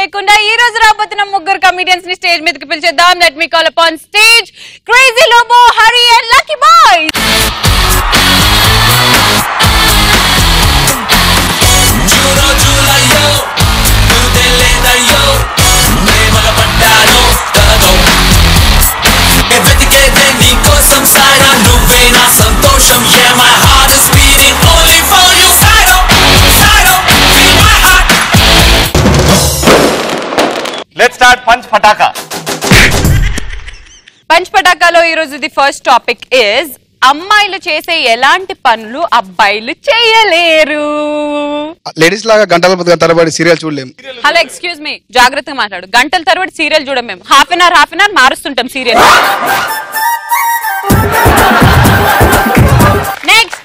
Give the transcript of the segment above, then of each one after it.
చేయకుండా ఈ రోజు రాబోతున్న ముగ్గురు కమెడియన్స్ ని స్టేజ్ మీదకి పిలిచేద్దాం. Let me call upon stage crazy Lobo, Hari and lucky boy. Let's start Punch Pataka. Punch పటాకాలో ఈ రోజు ది ఫస్ట్ టాపిక్ ఇస్ అమ్మాయిలు చేసే ఎలాంటి పనులు అబ్బాయిలు చేయలేరు. లేడీస్ లాగా గంటల తరబడి సీరియల్ చూడలేము. హలో ఎక్స్క్యూజ్ మీ, జాగ్రత్తగా మాట్లాడు. గంటల తరబడి సీరియల్ చూడం మేము. హాఫ్ అన్ అవర్ మారుస్తుంటాం సీరియల్. నెక్స్ట్,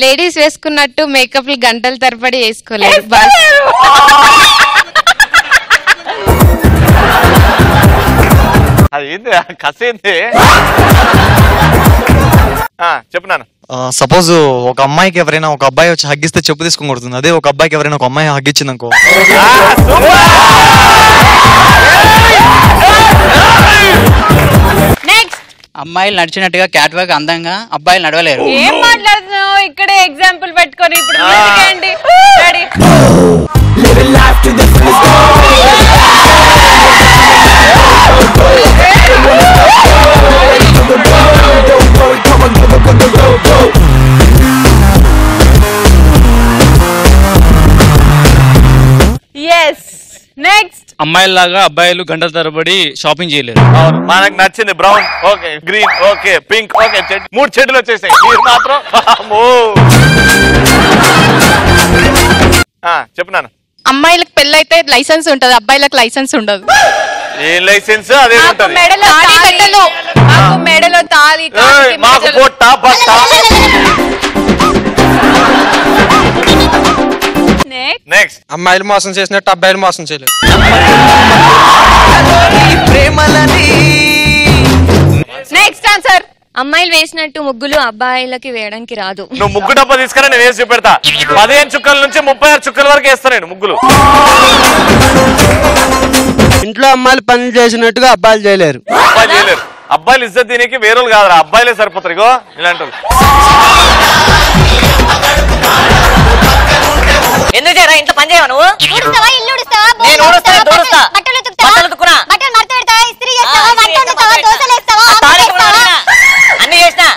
లేడీస్ వేసుకున్నట్టు మేకప్ గంటల తరబడి వేసుకోలేరు. అదేంది కసేంది చెప్పినాను. సపోజ్ ఒక అమ్మాయికి ఎవరైనా ఒక అబ్బాయి వచ్చి హగ్గిస్తే చెప్పు తీసుకొని కొడుతుంది. అదే ఒక అబ్బాయికి ఎవరైనా ఒక అమ్మాయి హగ్గిచ్చింది అనుకో. నెక్స్ట్, అమ్మాయిలు నడిచినట్టుగా క్యాట్ వాక్ అందంగా అబ్బాయిలు నడవలేరు. ఏం మాట్లాడుతున్నావు? ఇక్కడే ఎగ్జాంపుల్ పెట్టుకొని ఇప్పుడు ఏంటి రెడీ. నెక్స్ట్, అమ్మాయిలాగా అబ్బాయిలు గంటల తరబడి షాపింగ్ చేయలేరు. అవును, మనకు నచ్చింది brown okay, green okay, pink okay, 3 చెడ్లు వచ్చేసాయి. మీరు మాత్రం చెప్పినాను. అమ్మాయిలకు పెళ్ళైతే లైసెన్స్ ఉంటది, అబ్బాయిలకు లైసెన్స్ ఉండదు. ఏ లైసెన్స్ అదే ఉంటది. మెడలో తాళి, మాకు పొట్ట బట్ట. నెక్స్ట్, అమ్మాయిలు మోసం చేసినట్టు అబ్బాయిలు మోసం చేయలేదు. నెక్స్ట్ ఆన్సర్, అమ్మాయిలు వేసినట్టు ముగ్గులు అబ్బాయిలకి వేయడానికి రాదు. నువ్వు ముగ్గు డబ్బా తీసుకురా, నేను వేసి చూపెడతా. 15 చుక్కల నుంచి 36 చుక్కల వరకు వేస్తా నేను ముగ్గులు. ఇంట్లో అమ్మాయిలు పనులు చేసినట్టుగా అబ్బాయిలు చేయలేరు. అబ్బాయిలు చేయలేరు. అబ్బాయిలు ఇజ్జత్ దీనికి వేరేలు కాదురా, అబ్బాయిలే సరిపోతారు. ఇగో ఇలాంటి ఎందుకు చేయరా? ఇంట్లో పని చేయవా నువ్వు? నేను ఊడుస్తా, దూడుస్తా, బట్టలు ఉతుకునా, అన్ని చేసినా.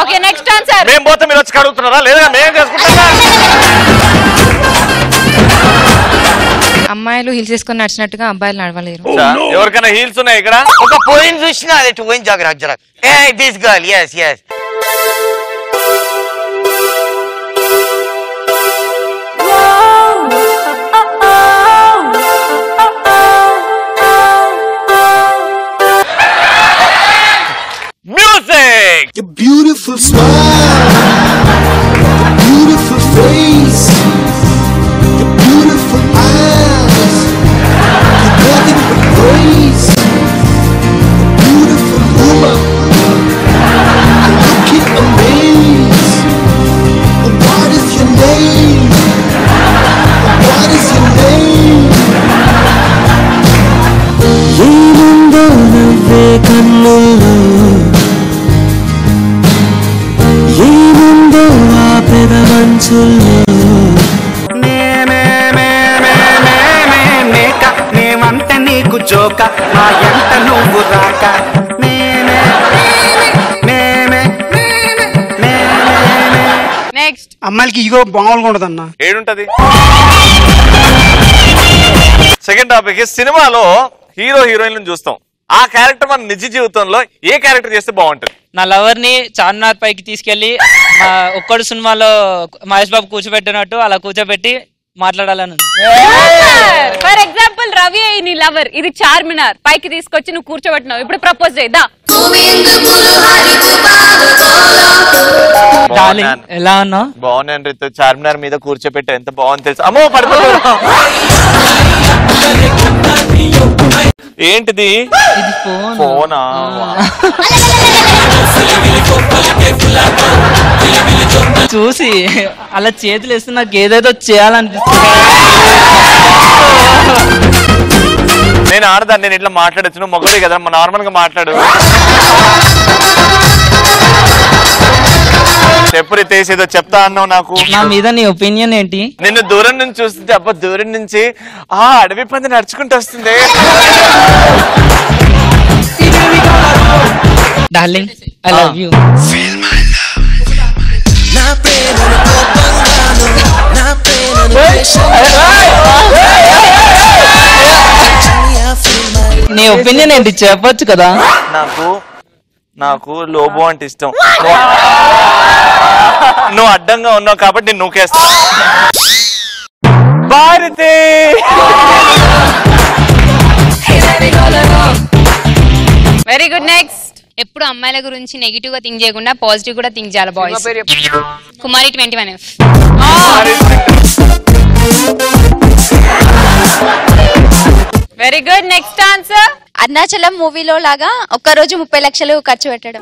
Okay next answer. మేము పోతే మీరు వచ్చి కడుగుతున్నారా? లేదా మేము చేసుకుంటారా? అమ్మాయిలు హిల్స్ వేసుకొని నడిచినట్టుగా అబ్బాయిలు నడవలేరు. ఎవరికైనా హీల్స్ ఉన్నాయి ఇక్కడ? ఒక పోయిన చూసినా అదే పోయిన జాగ్రత్త. This girl, yes yes. Music! Your beautiful smile, your beautiful face, your beautiful eyes, you're nothing but praise. Beautiful woman, I look in amaze. What is your name? What is your name? ఏముందో నవ్వే కన్నుల్లో, ఏముందో ఆ పెదవంచుల్లో. మేమంటే నీకు joke, మా ఎంట నువ్వు రాక. నెక్స్ట్, అమ్మాయిలకి ఇగో మామూలుగా ఉండదన్న. ఏడుంటది? సెకండ్ టాపిక్, సినిమాలో హీరో హీరోయిన్ చూస్తాం. ఆ క్యారెక్టర్ మన నిజ జీవితంలో ఏ క్యారెక్టర్ చేస్తే బాగుంటుంది? నా లవర్ ని చార్మినార్ పైకి తీసుకెళ్లి ఒక్కడు సినిమాలో మహేష్ బాబు కూర్చోబెట్టినట్టు అలా కూర్చోబెట్టి మాట్లాడాలని. ఫర్ ఎగ్జాంపుల్ రవి అయ్యి నీ లవర్, ఇది చార్మినార్ పైకి తీసుకొచ్చి నువ్వు కూర్చోబెట్టినావు. ఇప్పుడు ప్రపోజ్ చేద్దా? ఎలా ఉన్నా బాగున్నాను రితు, చార్మినార్ మీద కూర్చోబెట్టా, ఎంత బాగుంది తెలుసు. అమ్మో పడిపోతా. ఏంటిది? ఇది ఫోనా? చూసి అలా చేతులు వేస్తే నాకు ఏదేదో చేయాలనిపిస్తుంది. నేను ఆడదాన్ని, నేను ఇట్లా మాట్లాడచ్చు, నువ్వు మొగవి కదా, నార్మల్ గా మాట్లాడు. చెప్పు రితేష్, ఏదో చెప్తా అన్నావు నాకు. నా మీద నీ ఒపీనియన్ ఏంటి? నిన్ను దూరం నుంచి చూస్తుంటే అబ్బా దూరం నుంచి అడవి పంది నడుచుకుంటూ వస్తుంది. Darling I love you. నీ ఒపీనియన్ ఏంటి చెప్పొచ్చు కదా. నాకు లోబో అంటే ఇష్టం. నువ్వు అడ్డంగా ఉన్నావు కాబట్టి నేను నూకేస్తా. Bharati very good. నెక్స్ట్. ఎప్పుడు అమ్మాయిల గురించి నెగిటివ్ గా థింక్ చేయకుండా పాజిటివ్ కూడా థింక్ చేయాలి బాయ్స్. కుమారి 21F. Very good. Next answer. Arunachalam మూవీలో లాగా ఒక్కరోజు 30 లక్షలు ఖర్చు పెట్టడం.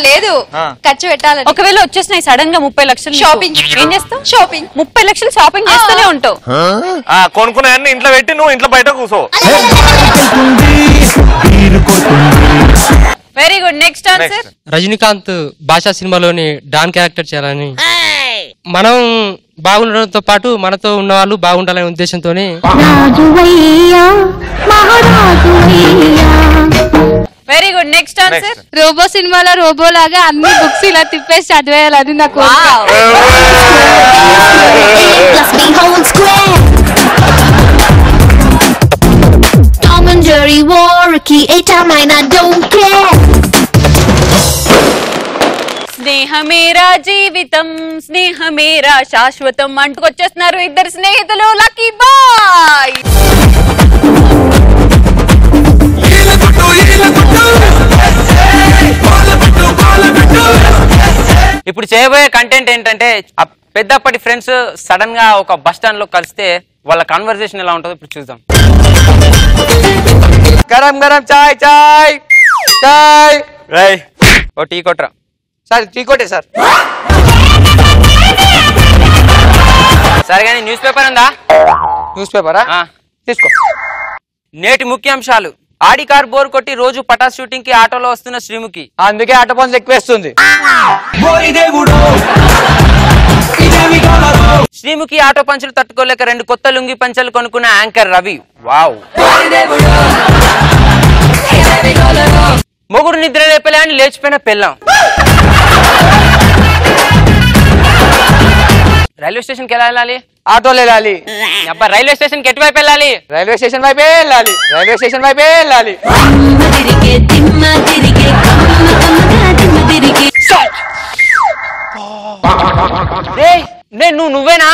లేదు, ఖర్చు పెట్టాలి. ఒకవేళ వచ్చేసినాయి సడన్ గా 30 లక్షలు షాపింగ్. ఏం చేస్తావు? షాపింగ్. 30 లక్షలు షాపింగ్ చేస్తూనే ఉంటావు. కొనుక్కునే ఇంట్లో పెట్టి నువ్వు ఇంట్లో బయట కూర్చో. Very good. Next answer. Rajinikanth భాషా సినిమాలోని డాన్ క్యారెక్టర్ చేయాలని, మనం బాగుండడంతో పాటు మనతో ఉన్న వాళ్ళు బాగుండాలనే ఉద్దేశంతోనే. Very good. Next answer. Robo సినిమాలో రోబో లాగా అన్ని బుక్స్ ఇలా తిప్పేసి చదివేయాలి, అది నాకు. స్నేహమేరా జీవితం, స్నేహమేరా శాశ్వతం అంటుకొచ్చేస్తున్నారు ఇద్దరు స్నేహితులు లక్కీ బాయ్. ఇప్పుడు చేయబోయే కంటెంట్ ఏంటంటే, పెద్దప్పటి ఫ్రెండ్స్ సడన్ గా ఒక బస్ స్టాండ్ లో కలిస్తే వాళ్ళ కన్వర్సేషన్ ఎలా ఉంటుందో ఇప్పుడు చూద్దాం. గరం గరం చాయ్ చాయ్ చాయ్. ఓ టీ కొట్రా సార్. టీ కొట్టే సార్. సరే కానీ న్యూస్ పేపర్ ఉందా? న్యూస్ పేపరా తీసుకో. నేటి ముఖ్యాంశాలు. ఆడి కార్ బోర్ కొట్టి రోజు పటాస్ షూటింగ్ కి ఆటోలో వస్తున్న శ్రీముఖి, అందుకే ఆటో పనులు ఎక్కువేస్తుంది. శ్రీముఖి ఆటో పంచులు తట్టుకోలేక 2 కొత్త లుంగి పంచలు కొనుక్కున్న యాంకర్ రవి. వావ్. మొగుడు నిద్ర లేపలే అని లేచిపోయిన పెళ్ళాం. రైల్వే స్టేషన్ కి ఎలా వెళ్ళాలి? ఆటోలో వెళ్ళాలి. అబ్బా రైల్వే స్టేషన్ కి ఎటువైపు వెళ్ళాలి? రైల్వే స్టేషన్ వైపే వెళ్ళాలి. రైల్వే స్టేషన్ వైపే వెళ్ళాలి. నువ్వేనా?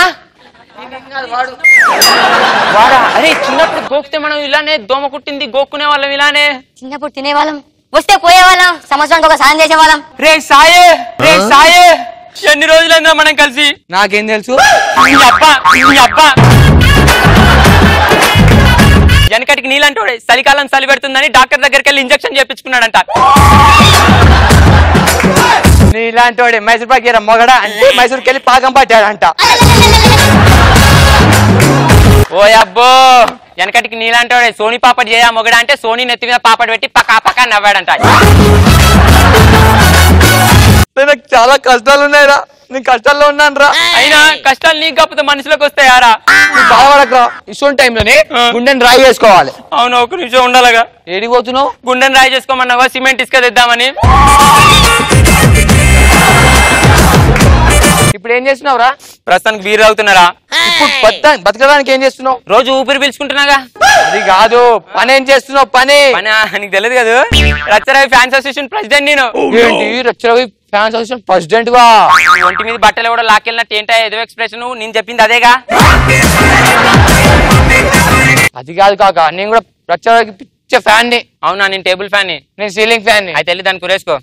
వాడా? అరే చిన్నప్పుడు గోకితే మనం ఇలానే, దోమ కుట్టింది గోక్కునే వాళ్ళం ఇలానే. చిన్నప్పుడు తినేవాళ్ళం, వస్తే పోయేవాళ్ళం, సంవత్సరానికి ఒక సాయం చేసేవాళ్ళం. రే సాయే, రే సాయే, ఎన్ని రోజులైందా మనం కలిసి? నాకేం తెలుసు. వెనకటికి నీళ్ళంటోడే చలికాలం చలి పెడుతుందని డాక్టర్ దగ్గరికి వెళ్ళి ఇంజక్షన్ చేయించుకున్నాడంట. నీలాంటోడే మైసూర్ పాక్ మొగడా అంటే మైసూర్కి వెళ్ళి పాకం పట్టాడంట. ఓ అబ్బో, వెనకటికి నీలాంటోడే సోనీ పాపడి చేయా మొగడా అంటే సోనీ నెత్తి మీద పాపడి పెట్టి పకా పకా నవ్వాడంట. నాకు చాలా కష్టాలు ఉన్నాయిరా, నేను కష్టాల్లో ఉన్నాను రా. అయినా కష్టాలు నీకు కాకపోతే మనుషులకు వస్తాయారా? బాధపడకరా. ఇటువంటి టైంలోనే గుండెని రాయి చేసుకోవాలి. అవును, ఒక నిమిషం ఉండాలగా. ఏడికి పోతున్నావు? గుండెని రాయి చేసుకోమన్నావా? సిమెంట్ ఇసుక తెద్దామని. ఇప్పుడు ఏం చేస్తున్నావురా? ప్రస్తుతానికి బీర్ తాగుతున్నారా? ఇప్పుడు బతకడానికి ఏం చేస్తున్నావు? రోజు ఊపిరి పీల్చుకుంటున్నాగా. అది కాదు, పని ఏం చేస్తున్నావు? పని నీకు తెలియదు కదా, రచ్చరవి ఫ్యాన్స్ అసోసియేషన్ ప్రెసిడెంట్ నేను. ఏంటి రచ్చరవి ఫ్యాన్స్ అసోసియేషన్ ప్రెసిడెంట్ గా? ఒంటి మీద బట్టలు కూడా లాకెళ్ళినట్టు ఏంటా ఏదో ఎక్స్ప్రెషన్? నేను చెప్పింది అదేగా. అది కాదు కాక, నేను కూడా రచ్చరవికి పిచ్చ ఫ్యాన్ ని. అవునా? నేను టేబుల్ ఫ్యాన్ ని. నేను సీలింగ్ ఫ్యాన్ ని. అయితే వెళ్ళి దాన్ని కురేసుకో.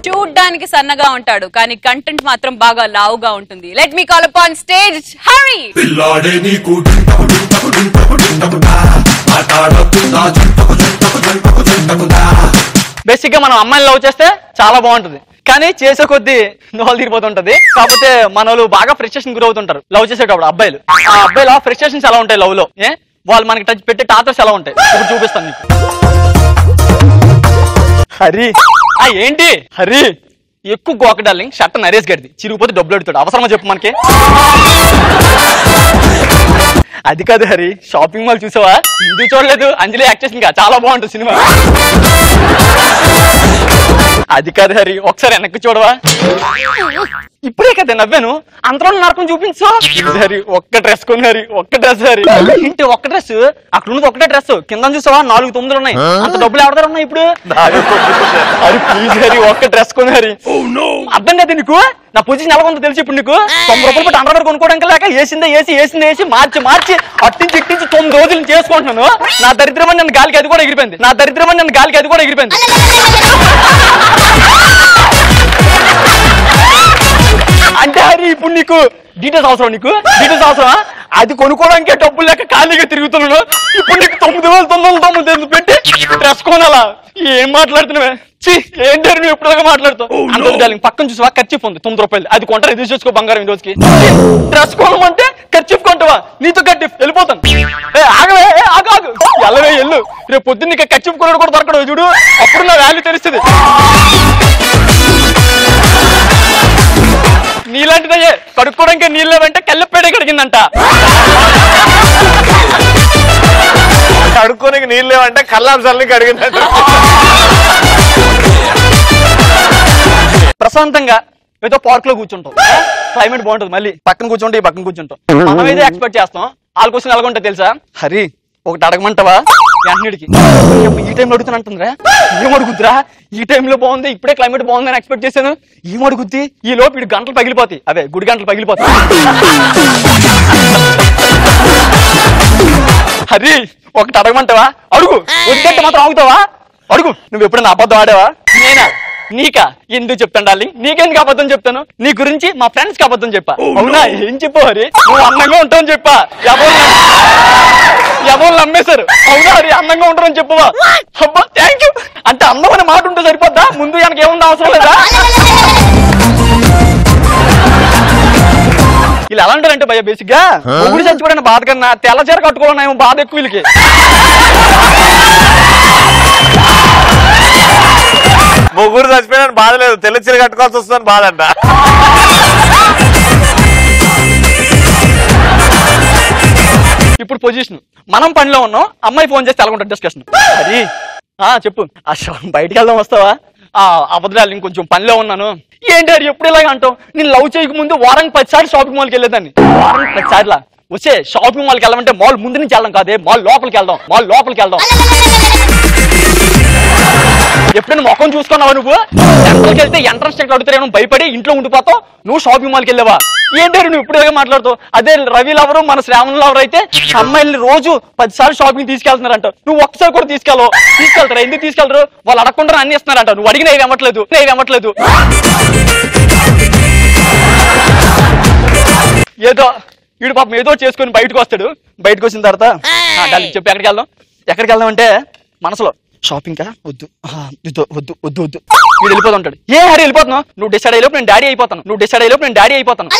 చూడ్డానికి సన్నగా ఉంటాడు కానీ కంటెంట్ మాత్రం బాగా లావుగా ఉంటుంది. Let me call upon stage Hari. Basic గా మనం అమ్మాయిని లవ్ చేస్తే చాలా బాగుంటది, కానీ చేసే కొద్దీ నోలు తీరిపోతుంటది. కాకపోతే మన వాళ్ళు బాగా ఫ్రస్ట్రేషన్ గురవుతుంటారు లవ్ చేసేటప్పుడు అబ్బాయిలు. ఆ అబ్బాయిల ఫ్రస్ట్రేషన్స్ ఎలా ఉంటాయి లవ్ లో, వాళ్ళు మనకి టచ్ పెట్టే టార్చర్స్ ఎలా ఉంటాయి ఇప్పుడు చూపిస్తాను నీకు. హరి ఏంటి హరి ఎక్కువ గోక డార్లింగ్, షర్ట్ నరేష్ గడిది చిరిగిపోతే డబ్బులు అడుగుతాడు, అవసరమా చెప్పు మనకి? అది కాదు హరి, షాపింగ్ మాల్ చూసావా? ఎందుకు చూడలేదు? అంజలి యాక్ట్ చేసింది కదా, చాలా బాగుంటుంది సినిమా. అది కాదు హరి, ఒకసారి వెనక్కి చూడవా? ఇప్పుడే కదా నవ్వాను, అంతలో నరకం చూపించు హరి. ఒక్క డ్రెస్ కొని హరి, ఒక్క డ్రెస్ హరి. ఇంటి ఒక్క డ్రెస్, అక్కడ ఉన్నది ఒకటే డ్రెస్, కింద చూసావా 4 9 ఉన్నాయి. అంత డబ్బులు ఎవరి దగ్గర ఉన్నాయి ఇప్పుడు? హరి ప్లీజ్ హరి, ఒక్క డ్రెస్ కొని హరి. అర్థం కదా నీకు నా పొజిషన్ ఎలా ఉందో తెలిసి ఇప్పుడు నీకు? 90 రూపాయలు పెట్టి అండర్వేర్ కొనుక్కోవడానికి లేక వేసిందే వేసి మార్చి అట్టించి ఇట్టించి 9 రోజులు చేసుకుంటున్నాను. నా దరిద్రమని నన్ను గాలికి అది కూడా ఎగిరిపోయింది. అంటే హరి ఇప్పుడు నీకు డీటెయిల్స్ అవసరం? డీటెయిల్స్ అవసరమా? అది కొనుక్కోవడానికే డబ్బులు లేక ఖాళీగా తిరుగుతున్నాను. ఇప్పుడు నీకు 9,990 పెట్టి డ్రెస్ కొనాలా? ఏం మాట్లాడుతున్నావే? ఏంటి నువ్వు ఎప్పుడుగా మాట్లాడుతావు? అంత పక్కన చూసావా ఖర్చు ఉంది 9 రూపాయలు, అది కొంటారు ఎదురు చేసుకో బంగారం. ఈ రోజుకి డ్రెస్ కొనమంటే ఖర్చు కొంటావా? నీతో కట్టి వెళ్ళిపోతాను. ఆగవే ఆగు ఎల్లవే ఎల్లు, రేపు పొద్దున్న నీకు ఖర్చు కొనడు కూడా దొరకడు చూడు, అప్పుడు నా వాల్యూ తెలుస్తుంది. నీలాంటిదయ్యే కడుక్కోవడానికి నీళ్ళు లేవంటే కళ్ళెప్పేడే కడిగిందంట. కడుక్కోనికి నీళ్ళు లేవంటే కళ్ళాంశాలని కడిగిందంట. ప్రశాంతంగా ఏదో పార్క్ లో కూర్చుంటాం, క్లైమేట్ బాగుంటుంది, మళ్ళీ పక్కన కూర్చుంటే ఈ పక్కన కూర్చుంటాం. మనం ఏదో ఎక్స్పెక్ట్ చేస్తాం, వాళ్ళ కోసం ఎలాగుంటా తెలుసా? హరి ఒకటి అడగమంటావా? అన్నిటికి ఈ టైంలో అడుగుతానంటుందిరా. ఏం అడుగుద్దురా? ఈ టైంలో బాగుంది, ఇప్పుడే క్లైమేట్ బాగుందని ఎక్స్పెక్ట్ చేశాను. ఏం అడుగుద్ది? ఈ లోపు ఇటు గంటలు పగిలిపోతాయి, అవే గుడి గంటలు పగిలిపోతాయి. హరి ఒకటి అడగమంటావా? అడుగు. వద్దంటే మాత్రం ఆగుతావా? అడుగు. నువ్వు ఎప్పుడైనా అబద్ధం ఆడావా? నేనా? నీకా? ఎందుకు చెప్తాను డార్లింగ్, నీకెందుకు అబద్ధం చెప్తాను? నీ గురించి మా ఫ్రెండ్స్ కి అబద్ధం చెప్పా. అవునా? ఏం చెప్పు హరి? నువ్వు అందంగా ఉంటావని చెప్పా. ఎవరు నమ్మేశారు? అవునా హరి, అందంగా ఉంటారని చెప్పువా? అబ్బా థ్యాంక్ యూ. అంటే అందం అనే మాట ఉంటే సరిపోద్దా? ముందు వెనక ఏముంది అవసరం లేదా? ఇలా ఎలా అంటారంటే భయ బేసిక్ గా మొగుడు చచ్చిపోయిన బాధ కన్నా తెల్ల చీర కట్టుకోవాలన్నా బాధ ఎక్కువ వీళ్ళకి. మొగుడు చచ్చిపోయిన బాధ లేదు, తెల్ల చీర కట్టుకోవాల్సి వస్తుందని బాధ అంట. ఇప్పుడు పొజిషన్ మనం పనిలో ఉన్నాం, అమ్మాయి ఫోన్ చేస్తే ఎలా ఉంటుంది డిస్కషన్? అది చెప్పు, బయటికి వెళ్దాం వస్తావా? అబద్ధాలు ఇంకొంచెం పనిలో ఉన్నాను. ఏంటి అది ఎప్పుడు ఇలాగ అంటావు? నేను లవ్ చేయక ముందు వారానికి 10 సార్లు షాపింగ్ మాల్కి వెళ్ళేదాన్ని. వారానికి 10 సార్లా? వచ్చే షాపింగ్ మాల్కి వెళ్ళమంటే మాల్ ముందు నుంచి వెళ్ళడం కాదే, మాల్ లోపలికి వెళ్దాం. ఎప్పుడైనా ముఖం చూసుకున్నావా నువ్వు? ఎంట్రన్స్కి వెళ్తే ఎంట్రన్స్ చెక్ అడుగుతారేమో భయపడి ఇంట్లో ఉండిపోతావు. నువ్వు షాపింగ్ మాల్కి వెళ్ళావా? ఏంటారు నువ్వు ఇప్పుడు మాట్లాడుతావు? అదే రవి లవరు మన శ్రావణ్ లవర్ అయితే అమ్మాయిల్ని రోజు 10 సార్లు షాపింగ్ తీసుకెళ్తున్నారంట. నువ్వు ఒక్కసారి కూడా తీసుకెళ్తారా? ఎందుకు తీసుకెళ్తారు? వాళ్ళు అడగకుండా అన్ని ఇస్తున్నారంట, నువ్వు అడిగినా ఏవి అమ్మట్లేదు. ఏదో వీడు పాపం ఏదో చేసుకుని బయటకు వస్తాడు. బయటకు వచ్చిన తర్వాత చెప్పి ఎక్కడికి వెళ్దాం అంటే మనసులో షాపింగ్ కా వద్దు వీడు వెళ్ళిపోతుంటాడు. ఏ హరి వెళ్ళిపోతున్నావు? నువ్వు డిసైడ్ అయ్యేలోపు నేను డాడీ అయిపోతాను.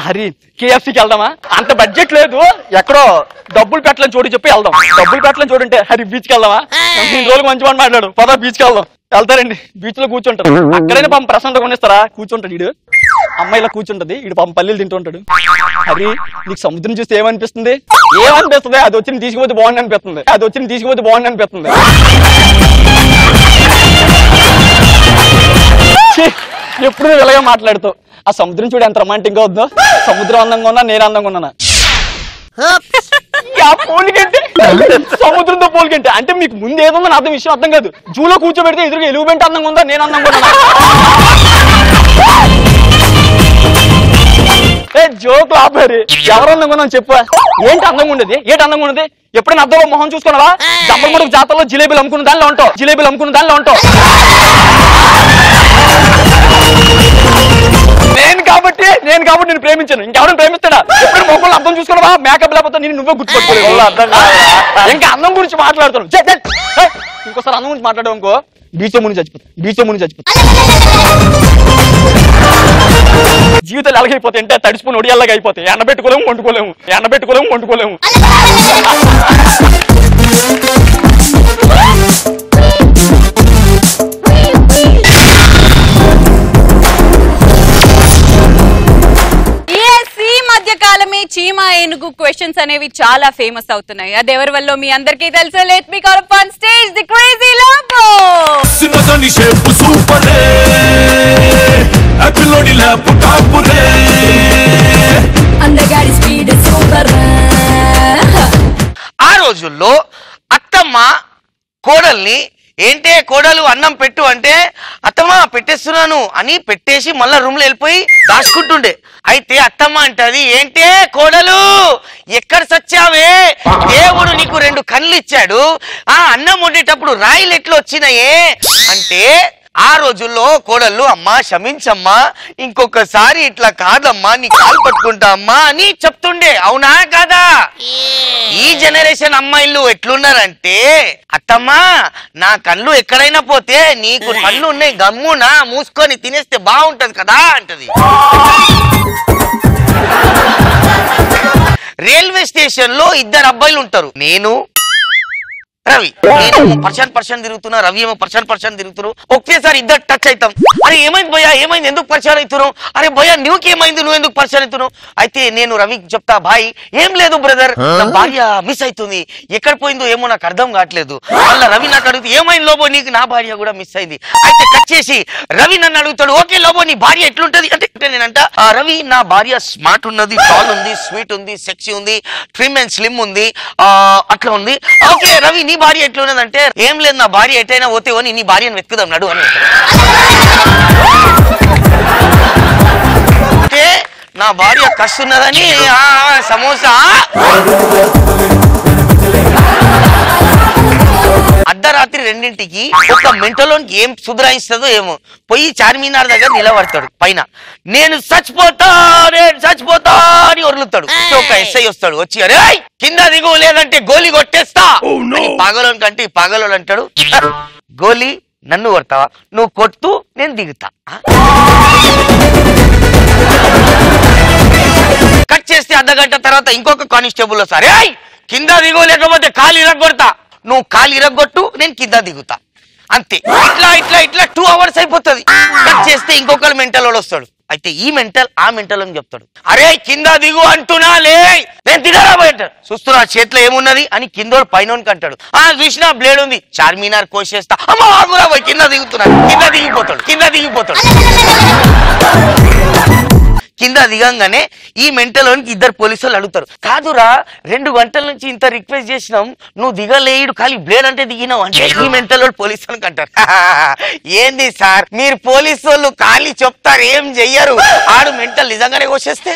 హరి కేఎఫ్సీకి వెళ్దామా? అంత బడ్జెట్ లేదు, ఎక్కడో డబ్బులు పెట్టలేని చోటు చెప్పి వెళ్దాం. డబ్బులు పెట్టలేని చోటు అంటే హరి బీచ్కి వెళ్దామా? 2 రోజులు మంచి మాట మాట్లాడు, పదా బీచ్కి వెళ్దాం. వెళ్తారండి, బీచ్ లో కూర్చుంటారు. అక్కడైనా పాపం ప్రశాంతంగా కొనిస్తారా? కూర్చుంటాడు వీడు, అమ్మాయిలా కూర్చుంటది, వీడు పాపం పల్లీలు తింటుంటాడు. హరి నీకు సముద్రం చూస్తే ఏమనిపిస్తుంది? అది వచ్చి తీసుకుపోతే బాగుంది అనిపిస్తుంది. ఎప్పుడు ఇలాగే మాట్లాడుతావు. ఆ సముద్రం చూడు ఎంత రొమాంటిక్ గా వద్దో. సముద్రం అందంగా ఉన్నా, నేను అందంగా ఉన్నానా? సముద్రంతో పోలికంటే అంటే మీకు ముందు ఏదో అర్థం విషయం అర్థం కాదు. జూలో కూర్చోబెడితే ఎదురుగా ఎలుగుబెంట అందంగా ఉందా, నేను అందంగా ఉన్నా? జోక్ లాపరి, ఎవరు అందంగా ఉన్నా చెప్పు. ఏంటి అందంగా ఉండేది? ఎప్పుడైనా అర్థంలో మొహం చూసుకున్నావా? జమ్మలమడుగు జాతరలో జిలేబీలు అమ్ముకున్న దానిలో ఉంటావు. నేను కాబట్టి నేను ప్రేమించాను. ఇంకెవరైనా ప్రేమిస్తాడా? ఎప్పుడు మొక్కలు అర్థం చూసుకోవా? మేకప్ లేకపోతే నేను నువ్వే గుర్తుపెట్టుకోలేదు. అర్థం ఇంకా అందం గురించి మాట్లాడుతున్నాను. ఇంకోసారి అందం గురించి మాట్లాడావు అనుకో బీచో ముని చచ్చిపోతా. జీవితాలు ఎలాగైపోతాయి అంటే తడిసిపోయిన ఒడియాలాగా అయిపోతాయి. ఎండబెట్టుకోలేము వండుకోలేము. ఈ మధ్య కాలమే చీమ ఏనుగు క్వశ్చన్స్ అనేవి చాలా ఫేమస్ అవుతున్నాయి. అది ఎవరి వల్ల మీ అందరికీ తెలుసు. Let me call up on stage the crazy Lobo. సినదని షేప్ సూపర్ రే అపిలోడి లాప్ టాప్ రే అందగాడి స్పీడ్ సూపర్. ఆ రోజుల్లో అత్తమ్మ కోడల్ని ఏంటే కోడలు అన్నం పెట్టు అంటే అత్తమ్మ పెట్టేస్తున్నాను అని పెట్టేసి మళ్ళా రూమ్ లో వెళ్ళిపోయి దాచుకుంటుండే. అయితే అత్తమ్మ అంటది ఏంటే కోడలు ఎక్కడ సచ్చావే, దేవుడు నీకు 2 కళ్ళు ఇచ్చాడు, ఆ అన్నం వండేటప్పుడు రాయిలు ఎట్లు వచ్చినాయే అంటే ఆ రోజుల్లో కోడళ్ళు అమ్మా క్షమించమ్మా, ఇంకొకసారి ఇట్లా కాదమ్మా, నీ కాలు పట్టుకుంటా అమ్మా అని చెప్తుండే. అవునా కాదా? ఈ జనరేషన్ అమ్మాయిలు ఎట్లున్నారంటే అత్తమ్మా నా కళ్ళు ఎక్కడైనా పోతే నీకు కళ్ళు ఉన్నాయి గమ్మునా మూసుకొని తినేస్తే బాగుంటది కదా అంటది. రైల్వే స్టేషన్ లో 2 అబ్బాయిలు ఉంటారు. నేను రవి. నేనేమో పర్సన్ తిరుగుతున్నా, రవి ఏమో పర్సన్ తిరుగుతున్నారు. ఒకేసారి 2 టచ్ అవుతాం. అరే ఏమైంది భయ్యా, ఏమైంది, ఎందుకు పరిచయం అవుతున్నావు? అరే భయ్యా నీకేమైంది, నువ్వు ఎందుకు పరిచయం అవుతున్నావు? అయితే నేను రవికి చెప్తా, భాయ్ ఏం లేదు బ్రదర్, నా భార్య మిస్ అవుతుంది, ఎక్కడ పోయిందో ఏమో నాకు అర్థం కావట్లేదు. మళ్ళీ రవి నాకు అడుగుతూ ఏమైంది లోబో నీకు, నా భార్య కూడా మిస్ అయింది. అయితే కట్ చేసి రవి నన్ను అడుగుతాడు, ఓకే లోబో నీ భార్య ఎట్లుంటది అంటే నేనంట రవి నా భార్య స్మార్ట్ ఉన్నది, టాల్ ఉంది, స్వీట్ ఉంది, సెక్సీ ఉంది, ట్రిమ్ అండ్ స్లిమ్ ఉంది, అట్లా ఉంది. ఓకే రవి నీ భార్య ఎట్లా ఉన్నదంటే ఏం లేదు నా భార్య ఎటైనా పోతే అని నీ భార్యను వెతుకుదాం నడు అని. అంటే నా భార్య కస్తున్నదని సమోసా అర్ధరాత్రి 2ంటికి ఒక మెంటలోనికి ఏం సుధరాయిస్తుందో ఏమో పోయి చార్మినార్ దగ్గర నిలబడతాడు పైన. నేను చచ్చిపోతా అని వరులుతాడు. ఒక ఎస్ఐ వస్తాడు, వచ్చి అరే కింద దిగు లేదంటే గోలీ కొట్టేస్తా. పాగలోని కంటే పాగలోడు అంటాడు, గోలీ నన్ను కొడతావా, నువ్వు కొట్టు నేను దిగుతా. కట్ చేస్తే అర్ధగంట తర్వాత ఇంకొక కానిస్టేబుల్ వస్తారు, కింద దిగు లేకపోతే కాలు ఇరగొడతా, నువ్వు కాలు ఇరగొట్టు నేను కింద దిగుతా. అంతే. ఇట్లా 2 అవర్స్ అయిపోతుంది. కట్ చేస్తే ఇంకొకరు మెంటల్ వాడు వస్తాడు. అయితే ఈ మెంటల్ ఆ మెంటల్ అని చెప్తాడు, అరే కింద దిగు అంటున్నా లే, నేను దిగరా అంటాడు. చూస్తున్నా చేతిలో ఏమున్నది అని కిందోడు పైనోనికి అంటాడు, చూసినా బ్లేడ్ ఉంది, చార్మినార్ కోసేస్తా. అమ్మ ఆగురా పోయి కింద దిగుతున్నాడు. కింద దిగిపోతాడు. కింద దిగంగానే ఈ మెంటలోనికి 2 పోలీసులు అడుగుతారు, కాదురా 2 గంటల నుంచి ఇంత రిక్వెస్ట్ చేసినాం, నువ్వు దిగలేడు ఖాళీ బ్లేడ్ అంటే దిగినావు అంటే ఈ మెంటల్ పోలీసులకు అంటారు, ఏంది సార్ మీరు పోలీసు వాళ్ళు ఖాళీ చెప్తారు ఏం చెయ్యరు, ఆడు మెంటల్ నిజంగానే కోసేస్తే.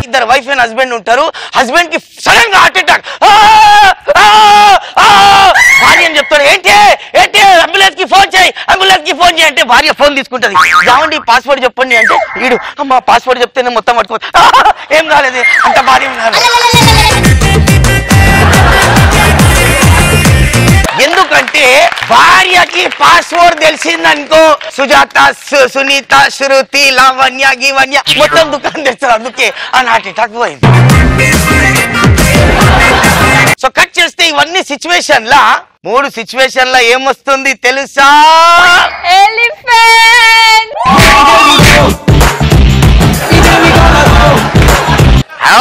ఇద్దరు వైఫ్ అండ్ హస్బెండ్ ఉంటారు. హస్బెండ్ కి సడన్ గా హార్ట్ అటాక్. భార్య అని చెప్తాడు, ఏంటి అంబులెన్స్ కి ఫోన్ చేయి అంటే భార్య ఫోన్ తీసుకుంటది, ఏమండి పాస్వర్డ్ చెప్పండి అంటే వీడు అమ్మ పాస్వర్డ్ చెప్తేనే మొత్తం పట్టుకో, ఏం కాలేదు అంత భార్య ఉన్నారు. ఎందుకంటే భార్యకి పాస్వర్డ్ తెలిసిందనుకో సుజాత, సునీత, శృతి, లావణ్య, గీవన్య మొత్తం దుకాణం తెస్తారు. అందుకే ఆ హార్ట్ అటాక్ పోయింది. సో కట్ చేస్తే ఇవన్నీ సిచ్యువేషన్ లా 3 సిచ్యువేషన్ లా ఏమొస్తుంది తెలుసా? ఎలిఫెంట్.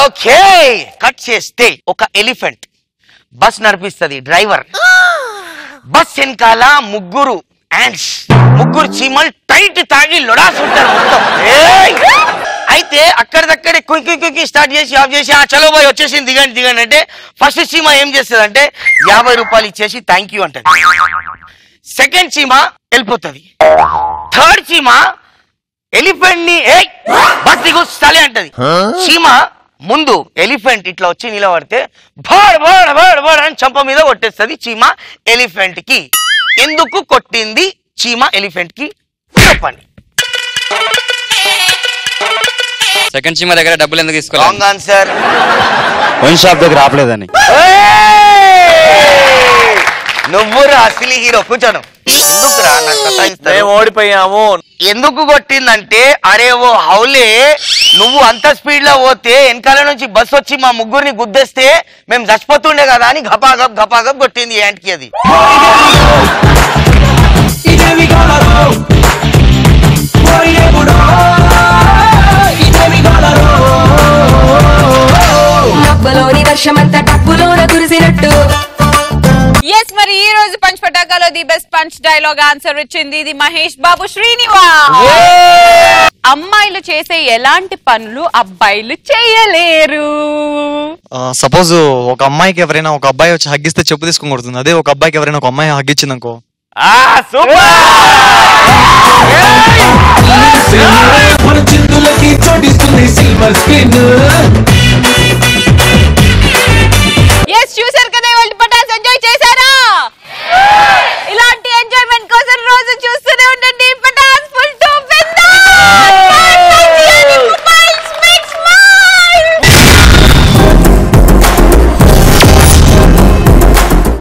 ఓకే కట్ చేస్తే ఒక ఎలిఫెంట్ బస్ నడిపిస్తుంది డ్రైవర్. బస్ వెనకాల 3 యాంట్స్, 3 చీమలు టైట్ తాగి లొడాసుంటారు మొత్తం. అయితే అక్కడిదక్కడే కుకి స్టార్ట్ చేసి ఆఫ్ చేసి చలో బాయ్ వచ్చేసింది దిగండి అంటే ఫస్ట్ చీమ ఏం చేస్తుంది అంటే 50 రూపాయలు ఇచ్చేసి థ్యాంక్ యూ అంటది. సెకండ్ చీమ వెళ్ళిపోతుంది. థర్డ్ చీమ ఎలిఫెంట్ ని బస్ దిగు సలే అంటది. చీమ ముందు ఎలిఫెంట్ ఇట్లా వచ్చి నిలబడితే బడ్ బడ్ బడ్ బడ్ అని చంప మీద కొట్టేస్తుంది చీమ ఎలిఫెంట్ కి. ఎందుకు కొట్టింది చీమ ఎలిఫెంట్ కి చెప్పండి. సెకండ్ చీమ దగ్గర డబ్బులు ఎందుకు తీసుకోవాలి? Wrong answer. వైన్ షాప్ దగ్గర ఆపలేదని. నువ్వురా అసలు హీరో కూర్చోను. ఎందుకురా మేము ఓడిపోయాము. ఎందుకు కొట్టిందంటే అరే ఓ హౌలే నువ్వు అంత స్పీడ్ లో పోతే వెనకాల నుంచి బస్ వచ్చి మా ముగ్గురిని గుద్దేస్తే మేము చచ్చిపోతుండే కదా అని గపాగప్ కొట్టింది యాంట్కి. అది వర్షమంతా టప్పులోన కురిసినట్టు. ఎస్, మరి ఈ రోజు పంచ్ పటాకాలో the best punch dialogue answer ఇచ్చింది ఇది మహేష్ బాబు శ్రీనివాస్. అమ్మాయిలు చేసే ఎలాంటి పనులు అబ్బాయిలు చేయలేరు? సపోజ్ ఒక అమ్మాయికి ఎవరైనా ఒక అబ్బాయి వచ్చి హగ్గిస్తే చెప్పు తీసుకొని కొడుతుంది. అదే ఒక అబ్బాయికి ఎవరైనా ఒక అమ్మాయి హగ్గిచ్చింది అనుకో. మన చిందులకి చోటిస్తుంది సిల్వర్ స్క్రీన్.